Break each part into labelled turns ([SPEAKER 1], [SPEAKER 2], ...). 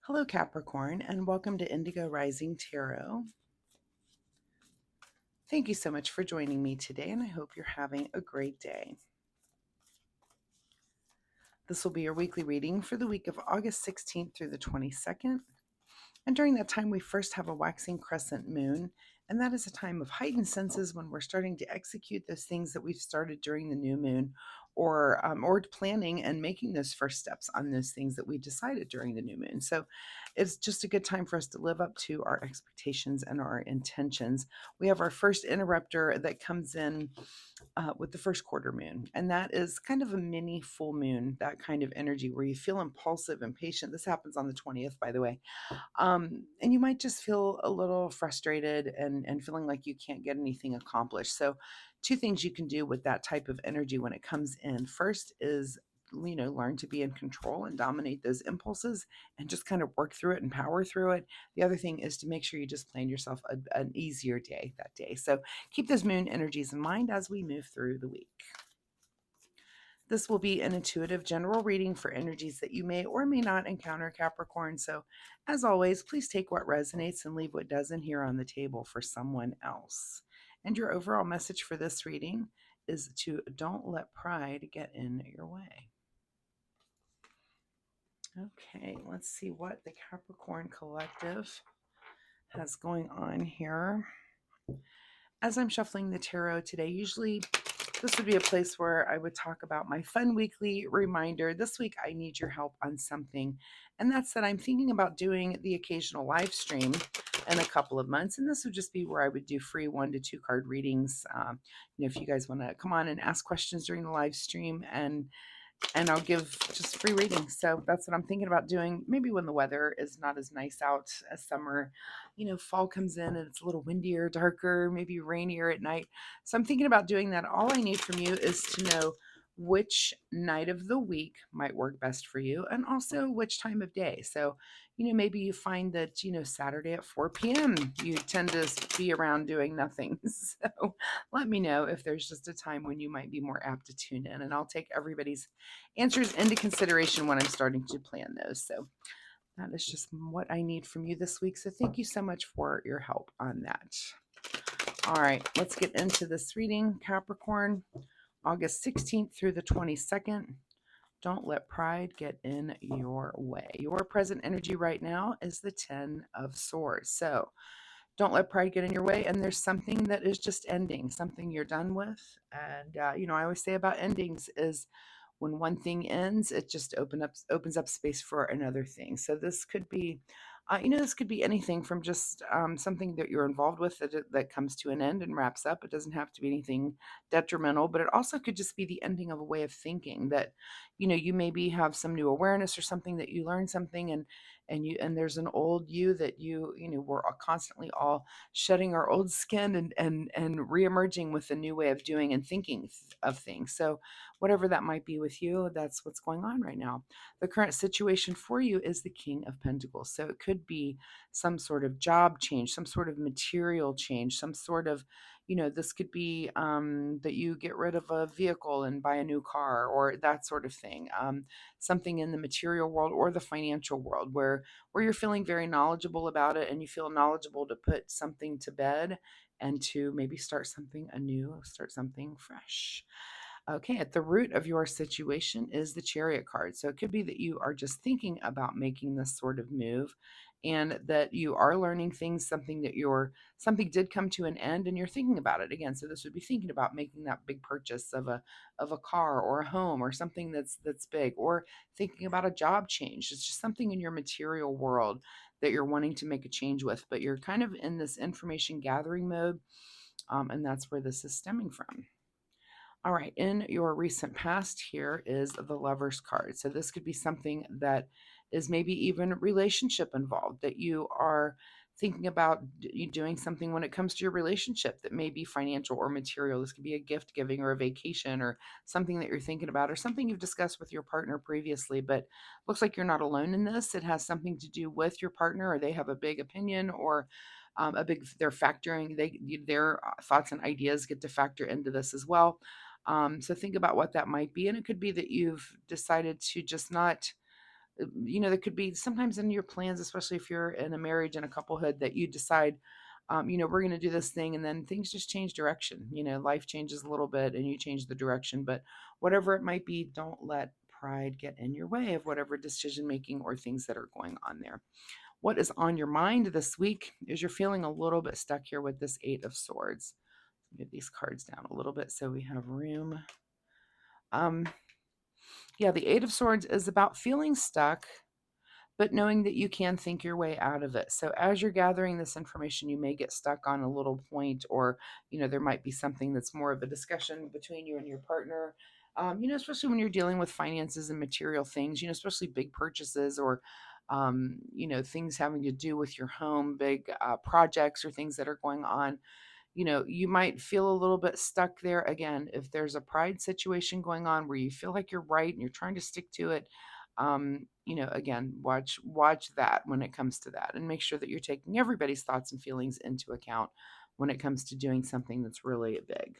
[SPEAKER 1] Hello, Capricorn, and welcome to Indigo Rising Tarot. Thank you so much for joining me today, and I hope you're having a great day. This will be your weekly reading for the week of August 16th through the 22nd. And during that time, we first have a waxing crescent moon, and that is a time of heightened senses when we're starting to execute those things that we've started during the new moon, or planning and making those first steps on those things that we decided during the new moon. So it's just a good time for us to live up to our expectations and our intentions. We have our first interrupter that comes in with the first quarter moon. And that is kind of a mini full moon, that kind of energy where you feel impulsive and patient. This happens on the 20th, by the way. And you might just feel a little frustrated and feeling like you can't get anything accomplished. So, two things you can do with that type of energy when it comes in. First is learn to be in control and dominate those impulses and just kind of work through it and power through it. The other thing is to make sure you just plan yourself an easier day that day. So keep those moon energies in mind as we move through the week. This will be an intuitive general reading for energies that you may or may not encounter, Capricorn. So, as always, please take what resonates and leave what doesn't here on the table for someone else. And your overall message for this reading is to don't let pride get in your way. Okay, let's see what the Capricorn Collective has going on here. As I'm shuffling the tarot today, usually this would be a place where I would talk about my fun weekly reminder. This week, I need your help on something, and that's that I'm thinking about doing the occasional live stream in a couple of months. And this would just be where I would do free 1 to 2 card readings. If you guys want to come on and ask questions during the live stream, and I'll give just free readings. So that's what I'm thinking about doing. Maybe when the weather is not as nice out as summer, fall comes in and it's a little windier, darker, maybe rainier at night. So I'm thinking about doing that. All I need from you is to know which night of the week might work best for you and also which time of day. So, maybe you find that, Saturday at 4 p.m., you tend to be around doing nothing. So let me know if there's just a time when you might be more apt to tune in, and I'll take everybody's answers into consideration when I'm starting to plan those. So that is just what I need from you this week. So thank you so much for your help on that. All right, let's get into this reading, Capricorn, August 16th through the 22nd. Don't let pride get in your way. Your present energy right now is the 10 of Swords. So don't let pride get in your way. And there's something that is just ending, something you're done with. And, I always say about endings is when one thing ends, it just opens up space for another thing. So this could be, this could be anything from just something that you're involved with that comes to an end and wraps up. It doesn't have to be anything detrimental, but it also could just be the ending of a way of thinking that, you maybe have some new awareness or something that you learned something, and there's an old you that we're constantly all shedding our old skin and reemerging with a new way of doing and thinking of things. So whatever that might be with you, that's what's going on right now. The current situation for you is the King of Pentacles. So it could be some sort of job change, some sort of material change, some sort of, this could be that you get rid of a vehicle and buy a new car or that sort of thing. Something in the material world or the financial world where you're feeling very knowledgeable about it and you feel knowledgeable to put something to bed and to maybe start something anew, start something fresh. Okay, at the root of your situation is the Chariot card. So it could be that you are just thinking about making this sort of move and that you are learning things, something did come to an end and you're thinking about it again. So this would be thinking about making that big purchase of a car or a home or something that's big, or thinking about a job change. It's just something in your material world that you're wanting to make a change with, but you're kind of in this information gathering mode. And that's where this is stemming from. All right, in your recent past, here is the Lover's card. So this could be something that is maybe even relationship involved, that you are thinking about you doing something when it comes to your relationship that may be financial or material. This could be a gift giving or a vacation or something that you're thinking about or something you've discussed with your partner previously, but looks like you're not alone in this. It has something to do with your partner, or they have a big opinion, or they're factoring, their thoughts and ideas get to factor into this as well. So think about what that might be. And it could be that you've decided to just not there could be sometimes in your plans, especially if you're in a marriage and a couplehood, that you decide, we're going to do this thing, and then things just change direction. Life changes a little bit and you change the direction. But whatever it might be, don't let pride get in your way of whatever decision making or things that are going on there. What is on your mind this week is you're feeling a little bit stuck here with this Eight of Swords. Move these cards down a little bit so we have room. Yeah, the Eight of Swords is about feeling stuck, but knowing that you can think your way out of it. So as you're gathering this information, you may get stuck on a little point, or, there might be something that's more of a discussion between you and your partner. Especially when you're dealing with finances and material things, especially big purchases, or, things having to do with your home, big projects or things that are going on. You might feel a little bit stuck there. Again, if there's a pride situation going on where you feel like you're right and you're trying to stick to it, again, watch that when it comes to that, and make sure that you're taking everybody's thoughts and feelings into account when it comes to doing something that's really big.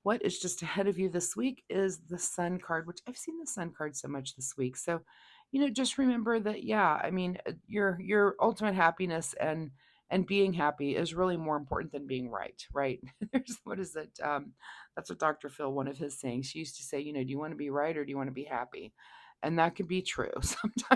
[SPEAKER 1] What is just ahead of you this week is the Sun card, which I've seen the Sun card so much this week. So, just remember that, yeah, I mean, your ultimate happiness and being happy is really more important than being right, right? There's, what is it? That's what Dr. Phil, one of his sayings, she used to say, do you want to be right or do you want to be happy? And that can be true.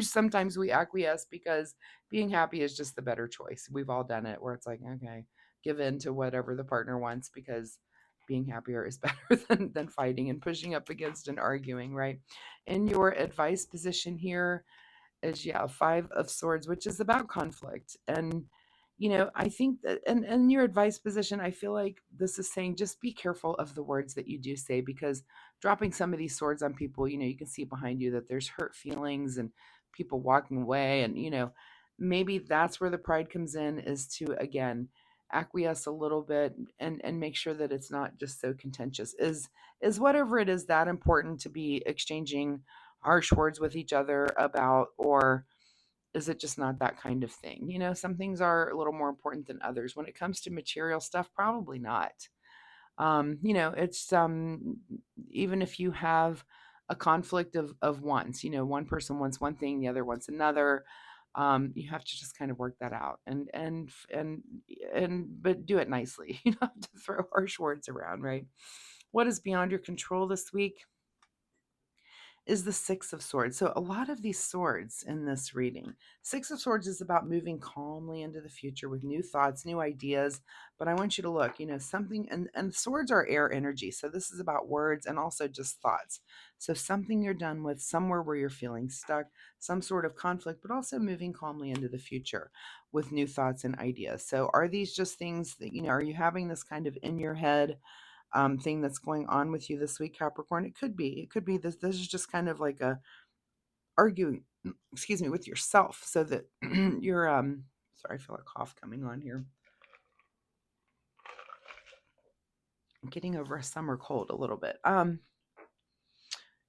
[SPEAKER 1] Sometimes we acquiesce because being happy is just the better choice. We've all done it where it's like, okay, give in to whatever the partner wants because being happier is better than fighting and pushing up against and arguing, right? In your advice position here is, yeah, Five of Swords, which is about conflict. And, I think that in your advice position, I feel like this is saying just be careful of the words that you do say, because dropping some of these swords on people, you can see behind you that there's hurt feelings and people walking away. And, maybe that's where the pride comes in, is to, again, acquiesce a little bit and make sure that it's not just so contentious. Is whatever it is that important to be exchanging harsh words with each other about, or is it just not that kind of thing? Some things are a little more important than others. When it comes to material stuff, probably not. It's even if you have a conflict of wants, one person wants one thing, the other wants another. You have to just kind of work that out, and but do it nicely. You don't have to throw harsh words around, right? What is beyond your control this week is the Six of Swords. So a lot of these swords in this reading, Six of Swords is about moving calmly into the future with new thoughts, new ideas. But I want you to look, something, and swords are air energy. So this is about words and also just thoughts. So something you're done with, somewhere where you're feeling stuck, some sort of conflict, but also moving calmly into the future with new thoughts and ideas. So are these just things that, are you having this kind of in your head thing that's going on with you this week, Capricorn? It could be. It could be this. This is just kind of like a arguing, excuse me, with yourself, so that you're Sorry, I feel a cough coming on here. I'm getting over a summer cold a little bit.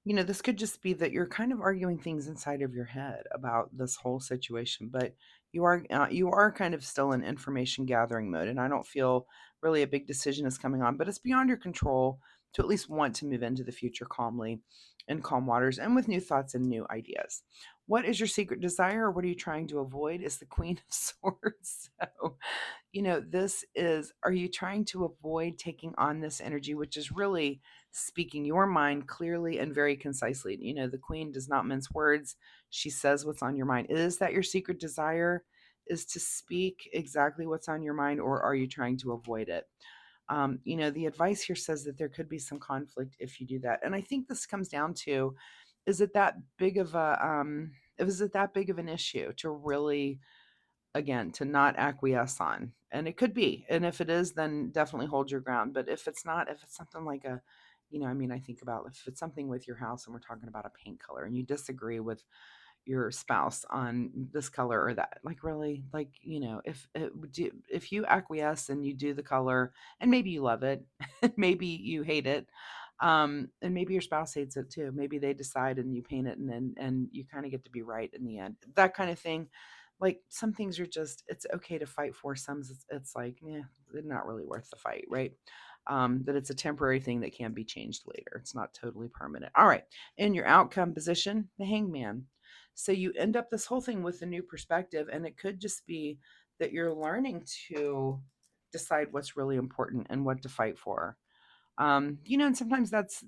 [SPEAKER 1] This could just be that you're kind of arguing things inside of your head about this whole situation, but you are kind of still in information gathering mode, and I don't feel really a big decision is coming on, but it's beyond your control to at least want to move into the future calmly, in calm waters, and with new thoughts and new ideas. What is your secret desire, or what are you trying to avoid? Is the Queen of Swords. So, this is, are you trying to avoid taking on this energy, which is really speaking your mind clearly and very concisely? The Queen does not mince words. She says what's on your mind. Is that your secret desire, is to speak exactly what's on your mind, or are you trying to avoid it? The advice here says that there could be some conflict if you do that. And I think this comes down to, is it that big of an issue to really, again, to not acquiesce on? And it could be. And if it is, then definitely hold your ground. But if it's not, if it's something like I think about if it's something with your house and we're talking about a paint color and you disagree with your spouse on this color or that, like, really, like, if you acquiesce and you do the color, and maybe you love it, maybe you hate it, and maybe your spouse hates it too, maybe they decide and you paint it, and then and you kind of get to be right in the end, that kind of thing. Like, some things are just, it's okay to fight for. Some, it's like, yeah, they're not really worth the fight, right? That it's a temporary thing that can be changed later. It's not totally permanent. All right. In your outcome position, the Hangman. So you end up this whole thing with a new perspective, and it could just be that you're learning to decide what's really important and what to fight for. And sometimes that's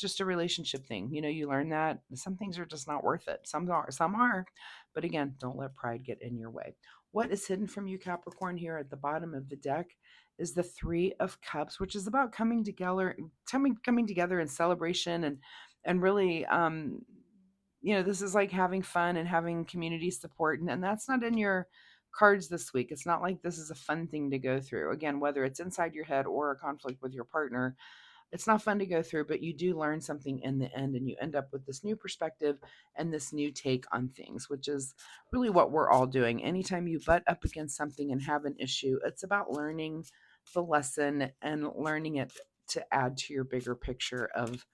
[SPEAKER 1] just a relationship thing. You learn that some things are just not worth it. Some are, but again, don't let pride get in your way. What is hidden from you, Capricorn, here at the bottom of the deck is the Three of Cups, which is about coming together in celebration, and really, this is like having fun and having community support, and that's not in your cards this week. It's not like this is a fun thing to go through. Again, whether it's inside your head or a conflict with your partner, it's not fun to go through, but you do learn something in the end, and you end up with this new perspective and this new take on things, which is really what we're all doing. Anytime you butt up against something and have an issue, it's about learning the lesson and learning it to add to your bigger picture of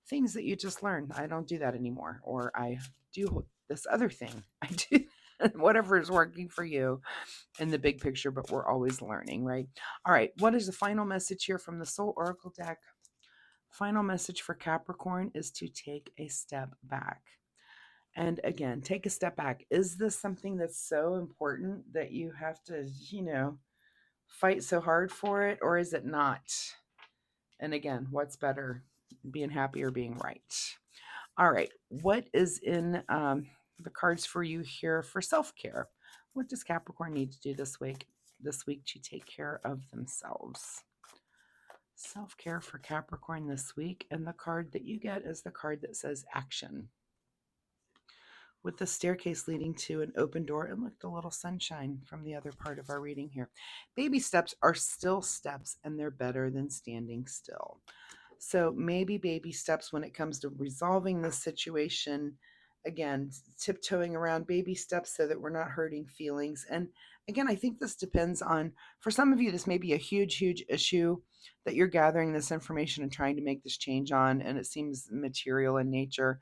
[SPEAKER 1] things that you just learned. I don't do that anymore, or I do this other thing. I do whatever is working for you in the big picture, but we're always learning, right? All right, what is the final message here from the Soul Oracle deck? Final message for Capricorn is to take a step back. And again, take a step back. Is this something that's so important that you have to, fight so hard for it, or is it not? And again, what's better, being happy or being right? All right, what is in the cards for you here for self-care? What does Capricorn need to do this week? To take care of themselves. Self-care for Capricorn this week, and the card that you get is the card that says action, with the staircase leading to an open door, and look, the little sunshine from the other part of our reading here. Baby steps are still steps, and they're better than standing still. So maybe baby steps when it comes to resolving this situation. Again, tiptoeing around, baby steps so that we're not hurting feelings. And again, I think this depends on, for some of you, this may be a huge, huge issue that you're gathering this information and trying to make this change on, and it seems material in nature.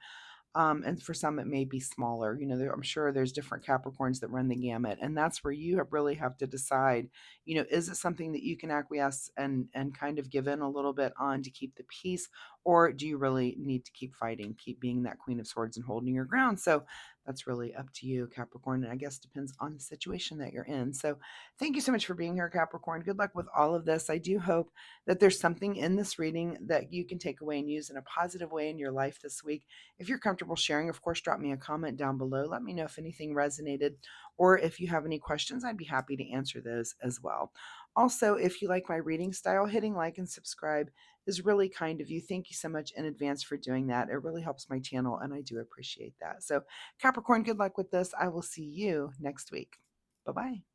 [SPEAKER 1] And for some, it may be smaller. I'm sure there's different Capricorns that run the gamut, and that's where you really have to decide. Is it something that you can acquiesce and kind of give in a little bit on to keep the peace, or do you really need to keep fighting, keep being that Queen of Swords and holding your ground? So that's really up to you, Capricorn, and I guess depends on the situation that you're in. So thank you so much for being here, Capricorn. Good luck with all of this. I do hope that there's something in this reading that you can take away and use in a positive way in your life this week. If you're comfortable sharing, of course, drop me a comment down below. Let me know if anything resonated, or if you have any questions, I'd be happy to answer those as well. Also, if you like my reading style, hitting like and subscribe is really kind of you. Thank you so much in advance for doing that. It really helps my channel, and I do appreciate that. So, Capricorn, good luck with this. I will see you next week. Bye-bye.